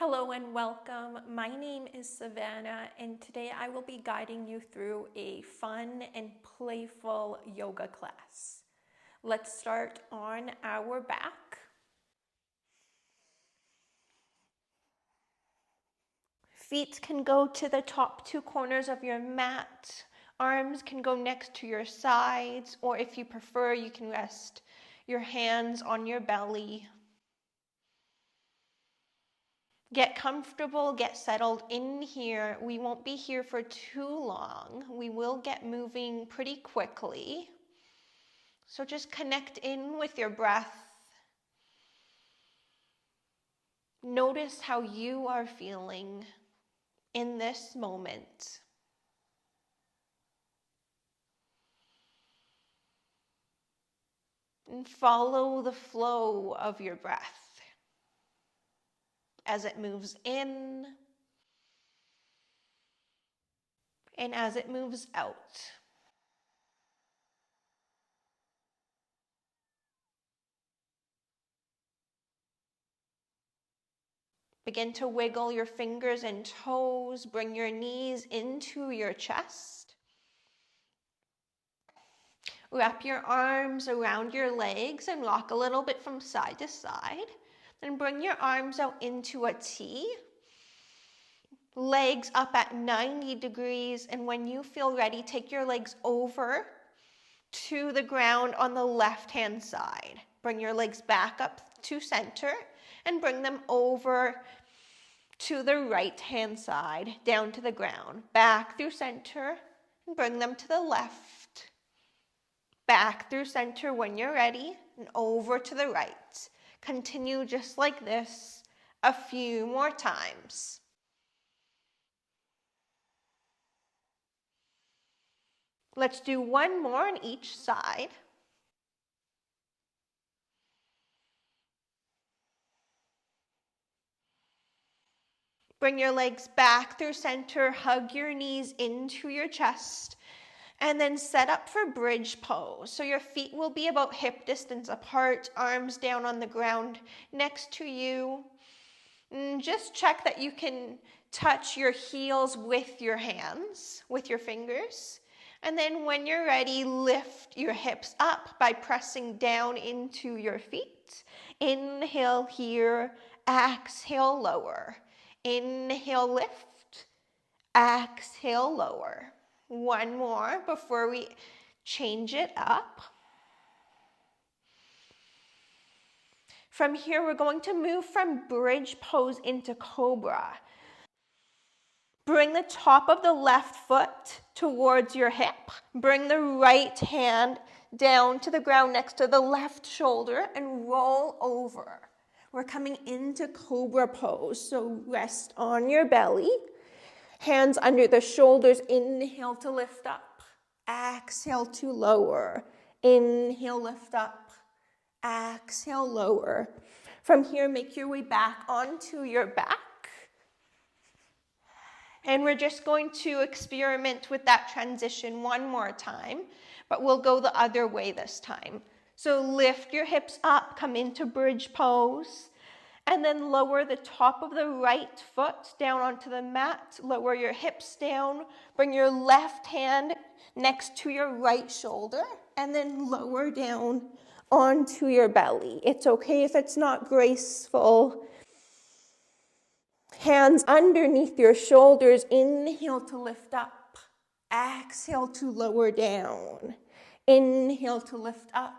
Hello and welcome. My name is Savannah, and today I will be guiding you through a fun and playful yoga class. Let's start on our back. Feet can go to the top two corners of your mat. Arms can go next to your sides, or if you prefer, you can rest your hands on your belly. Get comfortable, get settled in here. We won't be here for too long. We will get moving pretty quickly. So just connect in with your breath. Notice how you are feeling in this moment. And follow the flow of your breath as it moves in and as it moves out. Begin to wiggle your fingers and toes. Bring your knees into your chest. Wrap your arms around your legs and rock a little bit from side to side. Then bring your arms out into a T. Legs up at 90 degrees. And when you feel ready, take your legs over to the ground on the left-hand side. Bring your legs back up to center and bring them over to the right-hand side, down to the ground. Back through center and bring them to the left. Back through center when you're ready and over to the right. Continue just like this a few more times. Let's do one more on each side. Bring your legs back through center, hug your knees into your chest, and then set up for bridge pose. So your feet will be about hip distance apart, arms down on the ground next to you. And just check that you can touch your heels with your hands, with your fingers. And then when you're ready, lift your hips up by pressing down into your feet. Inhale here, exhale lower. Inhale, lift, exhale, lower. One more before we change it up. From here, we're going to move from bridge pose into cobra. Bring the top of the left foot towards your hip. Bring the right hand down to the ground next to the left shoulder and roll over. We're coming into cobra pose, so rest on your belly. Hands under the shoulders, inhale to lift up. Exhale to lower. Inhale, lift up. Exhale, lower. From here, make your way back onto your back. And we're just going to experiment with that transition one more time, but we'll go the other way this time. So lift your hips up, come into bridge pose, and then lower the top of the right foot down onto the mat. Lower your hips down, bring your left hand next to your right shoulder, and then lower down onto your belly. It's okay if it's not graceful. Hands underneath your shoulders. Inhale to lift up. Exhale to lower down. Inhale to lift up.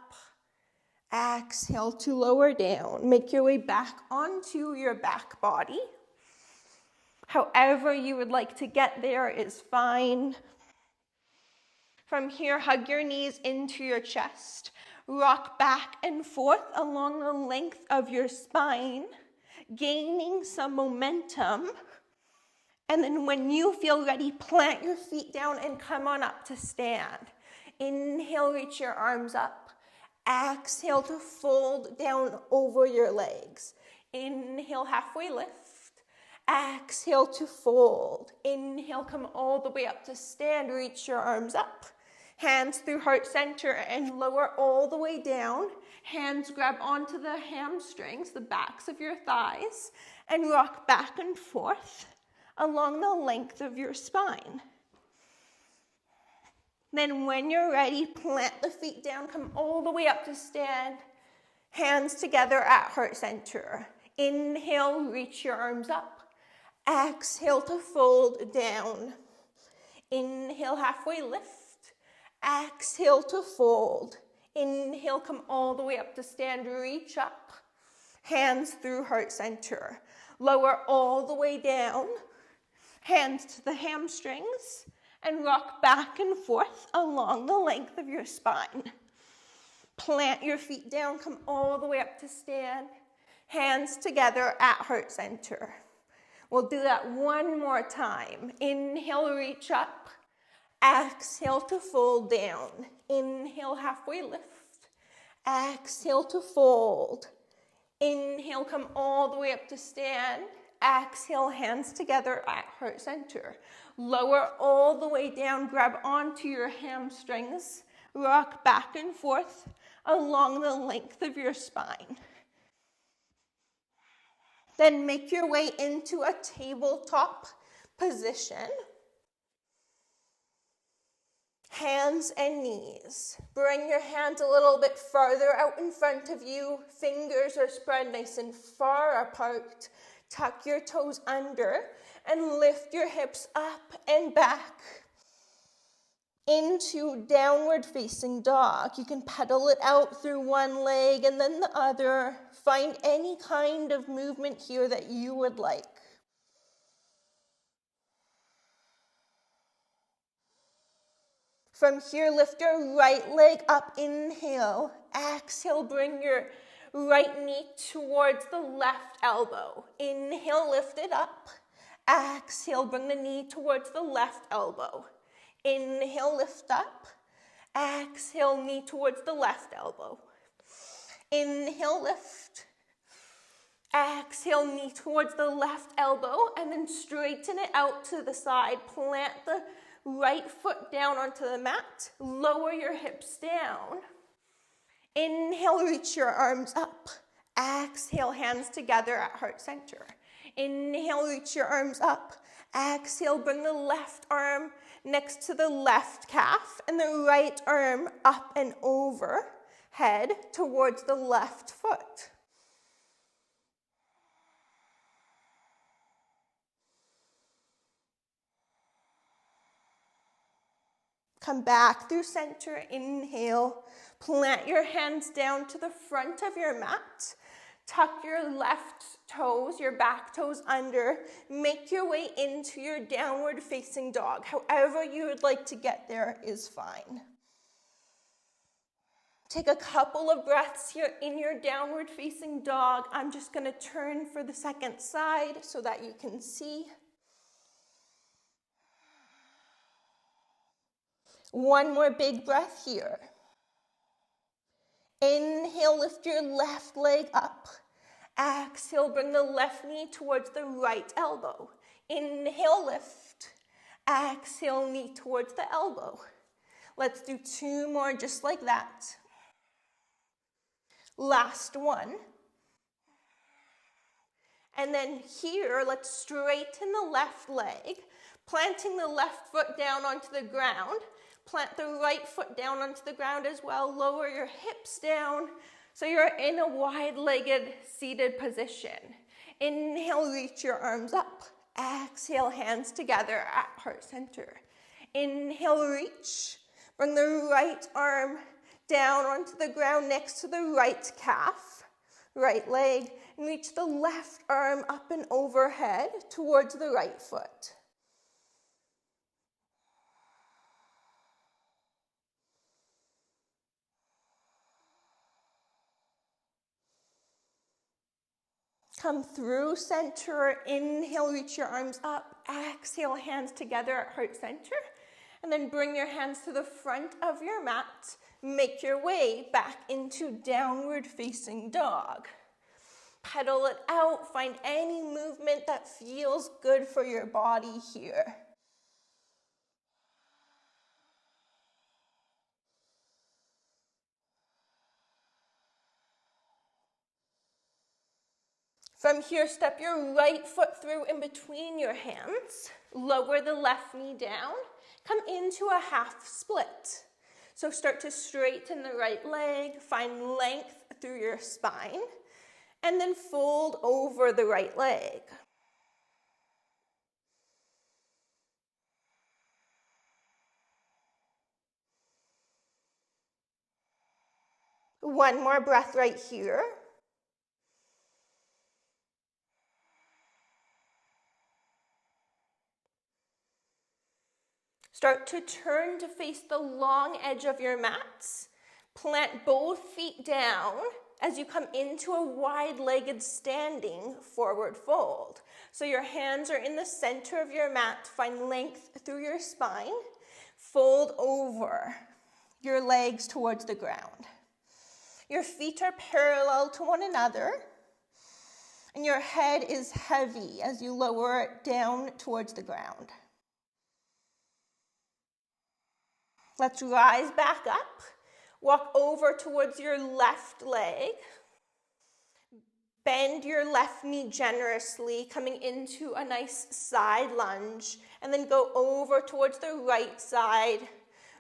Exhale to lower down. Make your way back onto your back body. However you would like to get there is fine. From here, hug your knees into your chest. Rock back and forth along the length of your spine, gaining some momentum. And then when you feel ready, plant your feet down and come on up to stand. Inhale, reach your arms up. Exhale to fold down over your legs. Inhale, halfway lift. Exhale to fold. Inhale, come all the way up to stand. Reach your arms up. Hands through heart center and lower all the way down. Hands grab onto the hamstrings, the backs of your thighs, and rock back and forth along the length of your spine. Then when you're ready, plant the feet down, come all the way up to stand, hands together at heart center. Inhale, reach your arms up. Exhale to fold down. Inhale, halfway lift. Exhale to fold. Inhale, come all the way up to stand, reach up. Hands through heart center. Lower all the way down. Hands to the hamstrings. And rock back and forth along the length of your spine. Plant your feet down, come all the way up to stand. Hands together at heart center. We'll do that one more time. Inhale, reach up. Exhale to fold down. Inhale, halfway lift. Exhale to fold. Inhale, come all the way up to stand. Exhale, hands together at heart center. Lower all the way down, grab onto your hamstrings. Rock back and forth along the length of your spine. Then make your way into a tabletop position. Hands and knees. Bring your hands a little bit farther out in front of you. Fingers are spread nice and far apart. Tuck your toes under and lift your hips up and back into downward facing dog. You can pedal it out through one leg and then the other. Find any kind of movement here that you would like. From here, lift your right leg up, inhale. Exhale, bring your right knee towards the left elbow. Inhale, lift it up. Exhale, bring the knee towards the left elbow. Inhale, lift up. Exhale, knee towards the left elbow. Inhale, lift. Exhale, knee towards the left elbow, and then straighten it out to the side. Plant the right foot down onto the mat. Lower your hips down. Inhale, reach your arms up. Exhale, hands together at heart center. Inhale, reach your arms up. Exhale, bring the left arm next to the left calf and the right arm up and over head towards the left foot. Come back through center, inhale. Plant your hands down to the front of your mat. Tuck your left toes, your back toes under. Make your way into your downward facing dog. However you would like to get there is fine. Take a couple of breaths here in your downward facing dog. I'm just going to turn for the second side so that you can see. One more big breath here. Inhale, lift your left leg up. Exhale, bring the left knee towards the right elbow. Inhale, lift. Exhale, knee towards the elbow. Let's do two more just like that. Last one. And then here, let's straighten the left leg, planting the left foot down onto the ground. Plant the right foot down onto the ground as well. Lower your hips down so you're in a wide-legged seated position. Inhale, reach your arms up. Exhale, hands together at heart center. Inhale, reach. Bring the right arm down onto the ground next to the right calf, right leg, and reach the left arm up and overhead towards the right foot. Come through center, inhale, reach your arms up, exhale, hands together at heart center, and then bring your hands to the front of your mat. Make your way back into downward facing dog. Pedal it out, find any movement that feels good for your body here. From here, step your right foot through in between your hands. Lower the left knee down. Come into a half split. So start to straighten the right leg, find length through your spine, and then fold over the right leg. One more breath right here. Start to turn to face the long edge of your mats. Plant both feet down as you come into a wide-legged standing forward fold. So your hands are in the center of your mat. Find length through your spine. Fold over your legs towards the ground. Your feet are parallel to one another, and your head is heavy as you lower it down towards the ground. Let's rise back up. Walk over towards your left leg. Bend your left knee generously, coming into a nice side lunge, and then go over towards the right side.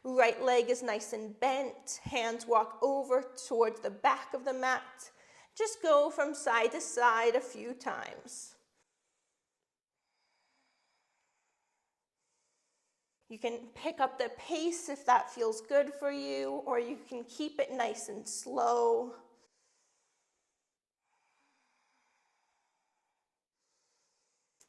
Right leg is nice and bent. Hands walk over towards the back of the mat. Just go from side to side a few times. You can pick up the pace if that feels good for you, or you can keep it nice and slow.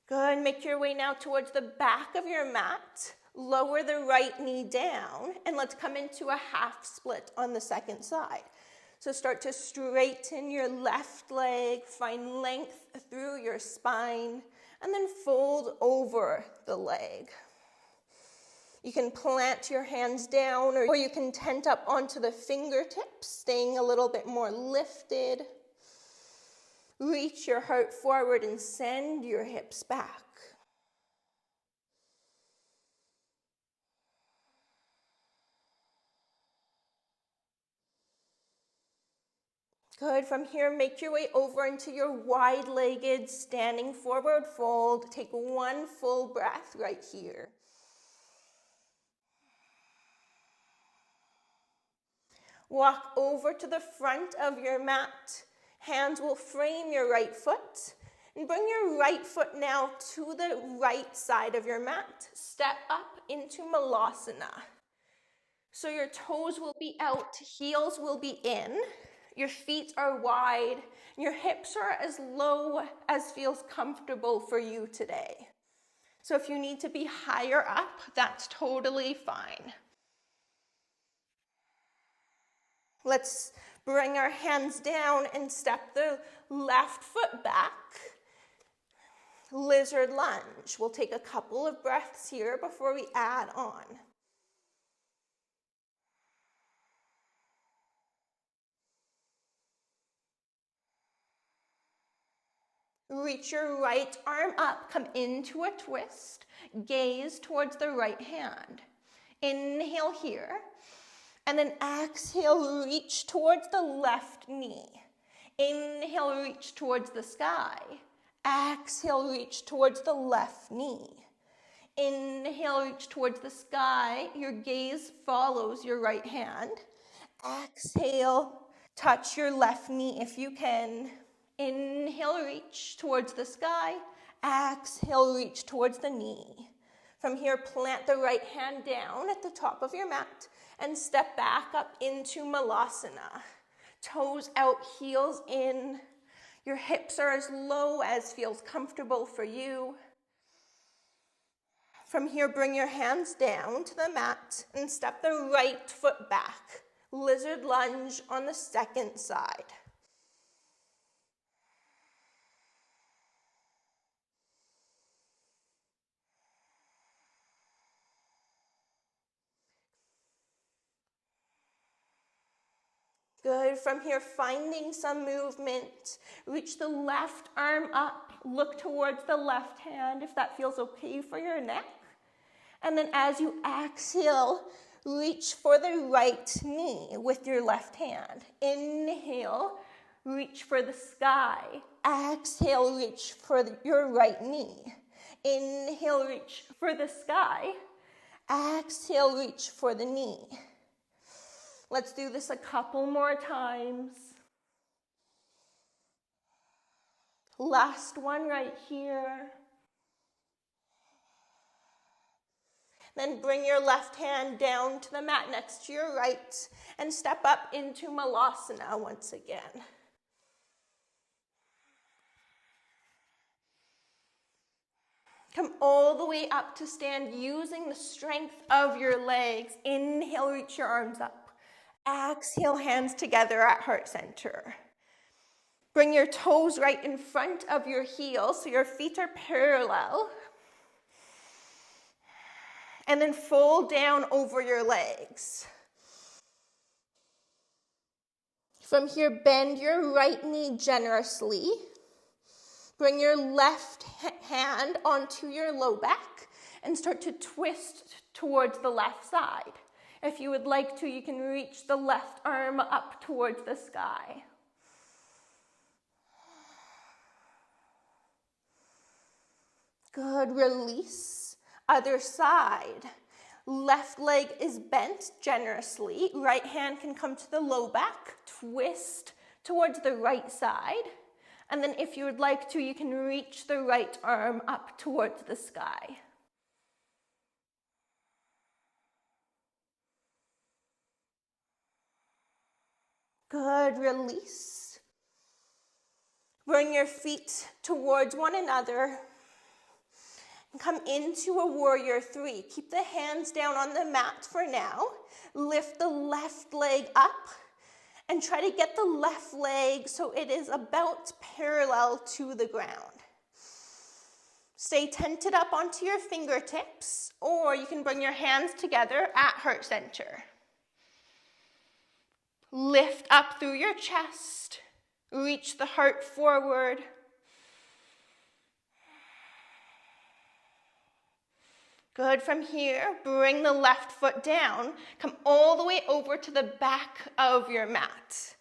Good, make your way now towards the back of your mat. Lower the right knee down, and let's come into a half split on the second side. So start to straighten your left leg, find length through your spine, and then fold over the leg. You can plant your hands down, or you can tent up onto the fingertips, staying a little bit more lifted. Reach your heart forward and send your hips back. Good. From here, make your way over into your wide-legged standing forward fold. Take one full breath right here. Walk over to the front of your mat. Hands will frame your right foot. And bring your right foot now to the right side of your mat. Step up into Malasana. So your toes will be out, heels will be in. Your feet are wide, and your hips are as low as feels comfortable for you today. So if you need to be higher up, that's totally fine. Let's bring our hands down and step the left foot back. Lizard lunge. We'll take a couple of breaths here before we add on. Reach your right arm up, come into a twist, gaze towards the right hand. Inhale here, and then exhale, reach towards the left knee. Inhale, reach towards the sky. Exhale, reach towards the left knee. Inhale, reach towards the sky. Your gaze follows your right hand. Exhale, touch your left knee if you can. Inhale, reach towards the sky. Exhale, reach towards the knee. From here, plant the right hand down at the top of your mat and step back up into Malasana. Toes out, heels in. Your hips are as low as feels comfortable for you. From here, bring your hands down to the mat and step the right foot back. Lizard lunge on the second side. Good. From here, finding some movement. Reach the left arm up. Look towards the left hand if that feels okay for your neck. And then as you exhale, reach for the right knee with your left hand. Inhale, reach for the sky. Exhale, reach for your right knee. Inhale, reach for the sky. Exhale, reach for the knee. Let's do this a couple more times. Last one right here. Then bring your left hand down to the mat next to your right and step up into Malasana once again. Come all the way up to stand using the strength of your legs. Inhale, reach your arms up. Exhale, hands together at heart center. Bring your toes right in front of your heels so your feet are parallel. And then fold down over your legs. From here, bend your right knee generously. Bring your left hand onto your low back and start to twist towards the left side. If you would like to, you can reach the left arm up towards the sky. Good, release. Other side. Left leg is bent generously. Right hand can come to the low back. Twist towards the right side. And then if you would like to, you can reach the right arm up towards the sky. Good, release. Bring your feet towards one another. And come into a warrior three. Keep the hands down on the mat for now. Lift the left leg up. And try to get the left leg so it is about parallel to the ground. Stay tented up onto your fingertips, or you can bring your hands together at heart center. Lift up through your chest. Reach the heart forward. Good, from here, bring the left foot down. Come all the way over to the back of your mat.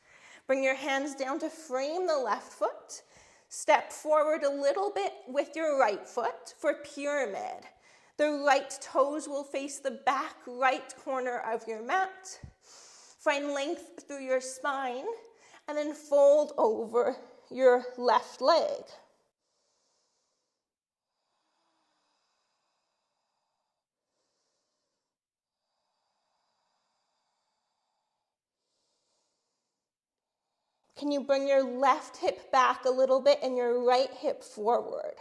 Bring your hands down to frame the left foot. Step forward a little bit with your right foot for pyramid. The right toes will face the back right corner of your mat. Find length through your spine, and then fold over your left leg. Can you bring your left hip back a little bit and your right hip forward?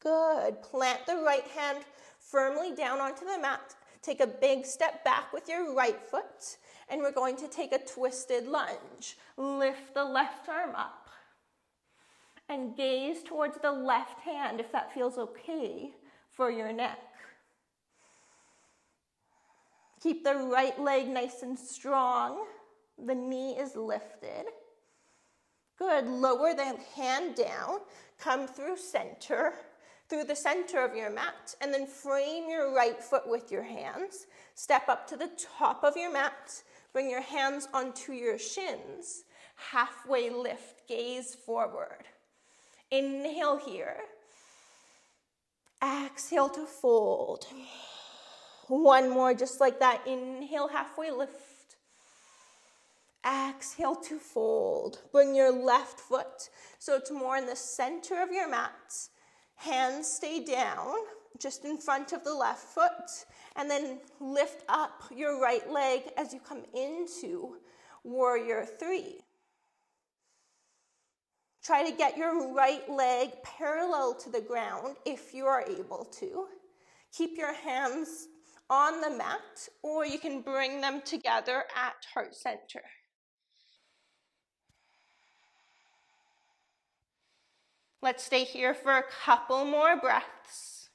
Good. Plant the right hand firmly down onto the mat. Take a big step back with your right foot, and we're going to take a twisted lunge. Lift the left arm up and gaze towards the left hand if that feels okay for your neck. Keep the right leg nice and strong. The knee is lifted. Good. Lower the hand down. Come through the center of your mat, and then frame your right foot with your hands. Step up to the top of your mat. Bring your hands onto your shins. Halfway lift, gaze forward. Inhale here. Exhale to fold. One more, just like that. Inhale, halfway lift. Exhale to fold. Bring your left foot so it's more in the center of your mat. Hands stay down, just in front of the left foot. And then lift up your right leg as you come into warrior three. Try to get your right leg parallel to the ground if you are able to. Keep your hands on the mat, or you can bring them together at heart center. Let's stay here for a couple more breaths.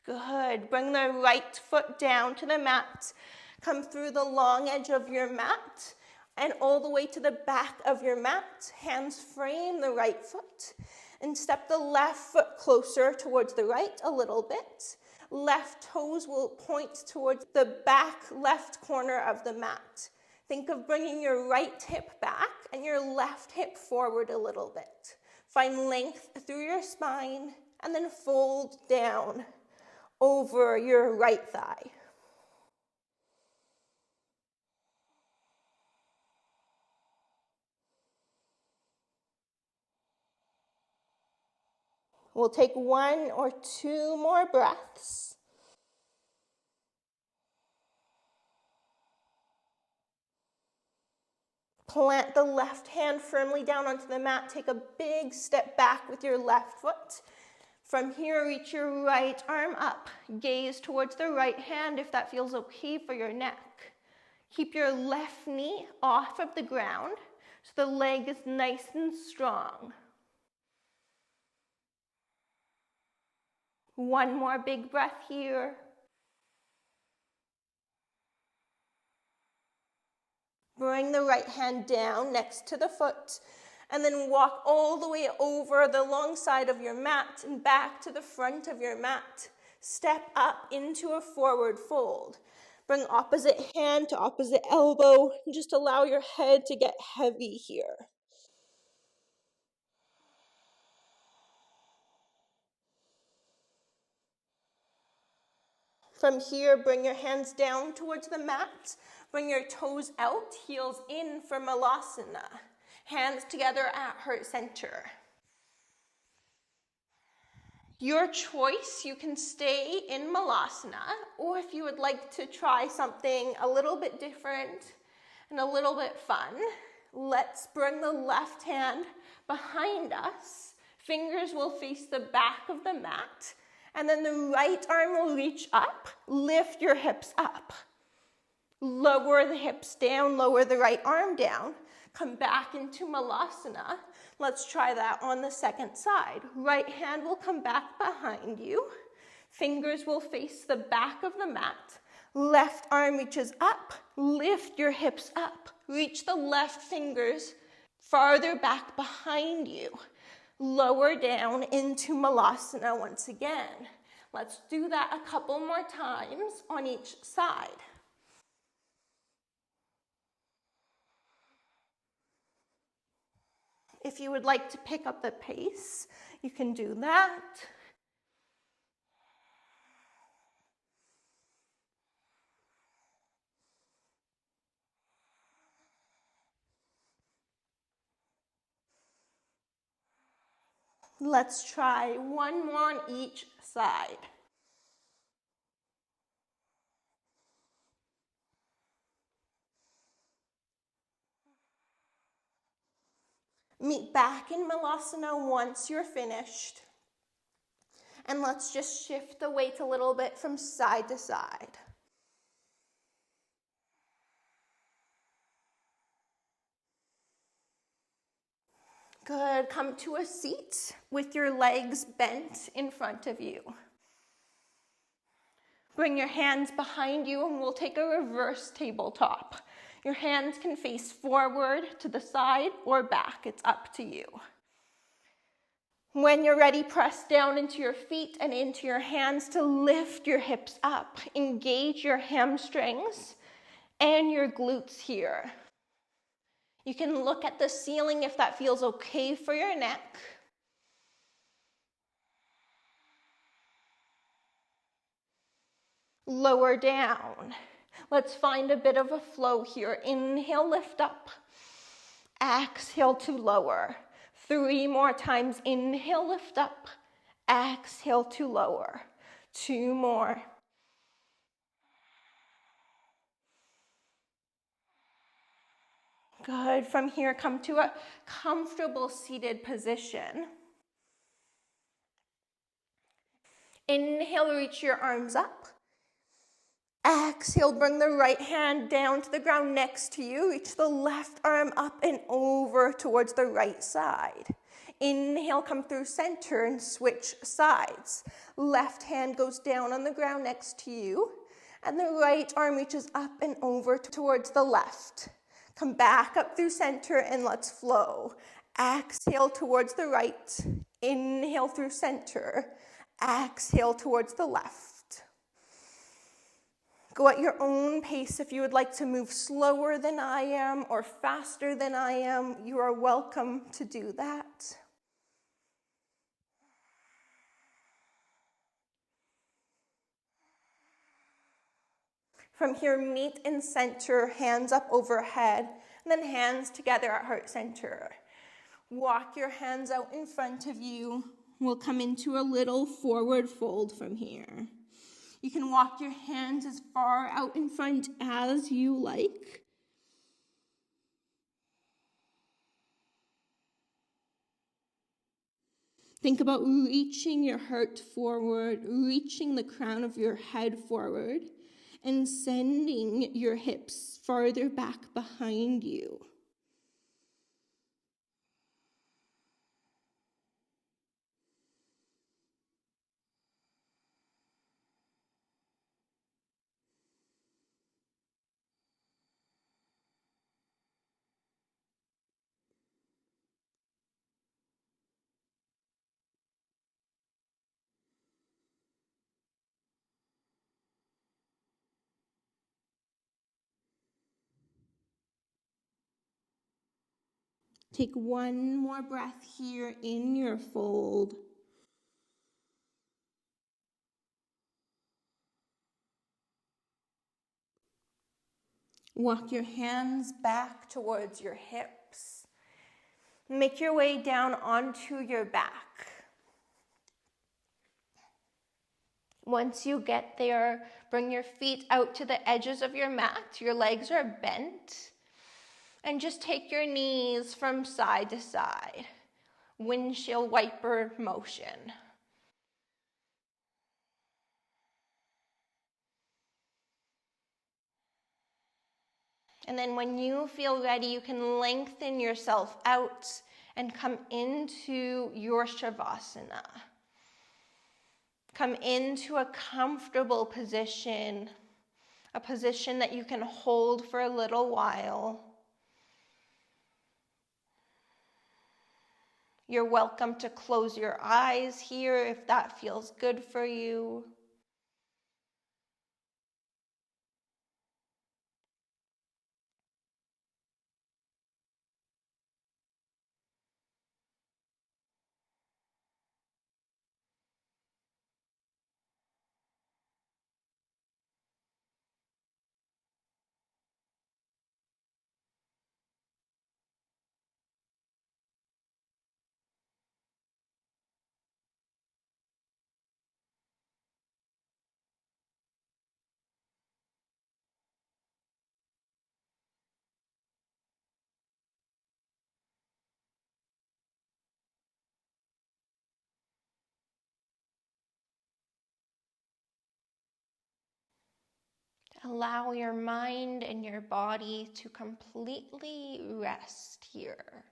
Good. Bring the right foot down to the mat. Come through the long edge of your mat and all the way to the back of your mat. Hands frame the right foot. And step the left foot closer towards the right a little bit. Left toes will point towards the back left corner of the mat. Think of bringing your right hip back and your left hip forward a little bit. Find length through your spine and then fold down over your right thigh. We'll take 1 or 2 more breaths. Plant the left hand firmly down onto the mat. Take a big step back with your left foot. From here, reach your right arm up. Gaze towards the right hand if that feels okay for your neck. Keep your left knee off of the ground so the leg is nice and strong. 1 more big breath here. Bring the right hand down next to the foot, and then walk all the way over the long side of your mat and back to the front of your mat. Step up into a forward fold. Bring opposite hand to opposite elbow, and just allow your head to get heavy here. From here, bring your hands down towards the mat. Bring your toes out, heels in for Malasana. Hands together at heart center. Your choice, you can stay in Malasana, or if you would like to try something a little bit different and a little bit fun, let's bring the left hand behind us. Fingers will face the back of the mat. And then the right arm will reach up, lift your hips up. Lower the hips down, lower the right arm down. Come back into Malasana. Let's try that on the second side. Right hand will come back behind you. Fingers will face the back of the mat. Left arm reaches up, lift your hips up. Reach the left fingers farther back behind you. Lower down into Malasana once again. Let's do that a couple more times on each side. If you would like to pick up the pace, you can do that. Let's try 1 more on each side. Meet back in Malasana once you're finished. And let's just shift the weight a little bit from side to side. Good, come to a seat with your legs bent in front of you. Bring your hands behind you and we'll take a reverse tabletop. Your hands can face forward, to the side, or back. It's up to you. When you're ready, press down into your feet and into your hands to lift your hips up. Engage your hamstrings and your glutes here. You can look at the ceiling if that feels okay for your neck. Lower down. Let's find a bit of a flow here. Inhale, lift up. Exhale to lower. 3 more times. Inhale, lift up. Exhale to lower. 2 more. Good. From here, come to a comfortable seated position. Inhale, reach your arms up. Exhale, bring the right hand down to the ground next to you. Reach the left arm up and over towards the right side. Inhale, come through center and switch sides. Left hand goes down on the ground next to you. And the right arm reaches up and over towards the left. Come back up through center and let's flow. Exhale towards the right. Inhale through center. Exhale towards the left. Go at your own pace. If you would like to move slower than I am or faster than I am, you are welcome to do that. From here, meet in center, hands up overhead, and then hands together at heart center. Walk your hands out in front of you. We'll come into a little forward fold from here. You can walk your hands as far out in front as you like. Think about reaching your heart forward, reaching the crown of your head forward, and sending your hips farther back behind you. Take one more breath here in your fold. Walk your hands back towards your hips. Make your way down onto your back. Once you get there, bring your feet out to the edges of your mat. Your legs are bent. And just take your knees from side to side. Windshield wiper motion. And then when you feel ready, you can lengthen yourself out and come into your Shavasana. Come into a comfortable position, a position that you can hold for a little while. You're welcome to close your eyes here if that feels good for you. Allow your mind and your body to completely rest here.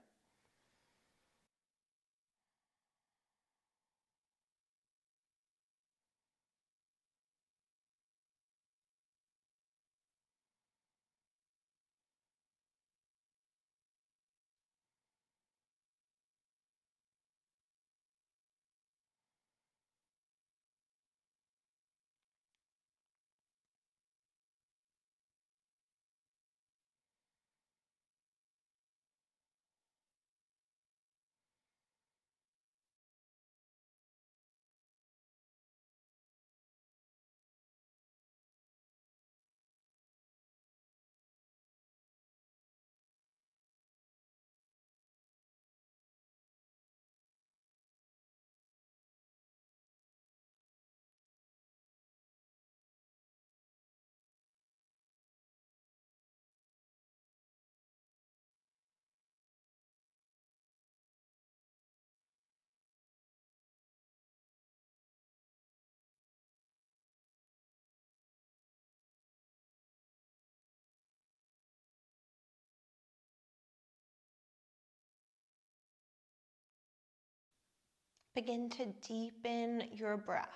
Begin to deepen your breath.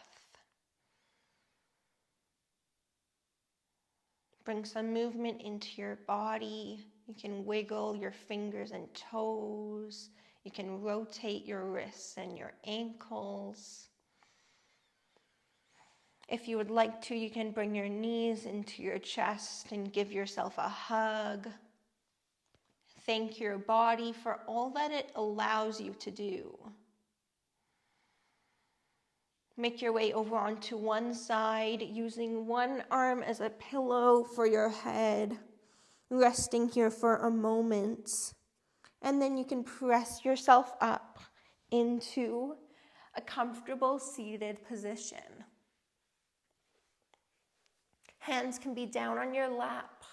Bring some movement into your body. You can wiggle your fingers and toes. You can rotate your wrists and your ankles. If you would like to, you can bring your knees into your chest and give yourself a hug. Thank your body for all that it allows you to do. Make your way over onto one side, using one arm as a pillow for your head, resting here for a moment. And then you can press yourself up into a comfortable seated position. Hands can be down on your lap,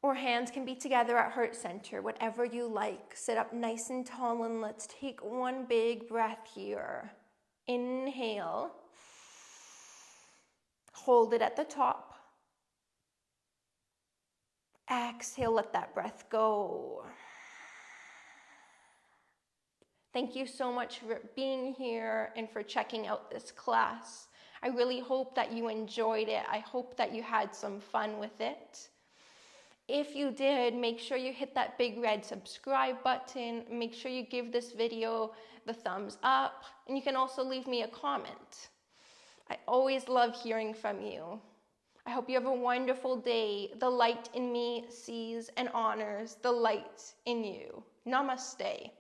or hands can be together at heart center, whatever you like. Sit up nice and tall, and let's take one big breath here. Inhale. Hold it at the top. Exhale, let that breath go. Thank you so much for being here and for checking out this class. I really hope that you enjoyed it. I hope that you had some fun with it. If you did, make sure you hit that big red subscribe button. Make sure you give this video the thumbs up, and you can also leave me a comment. I always love hearing from you. I hope you have a wonderful day. The light in me sees and honors the light in you. Namaste.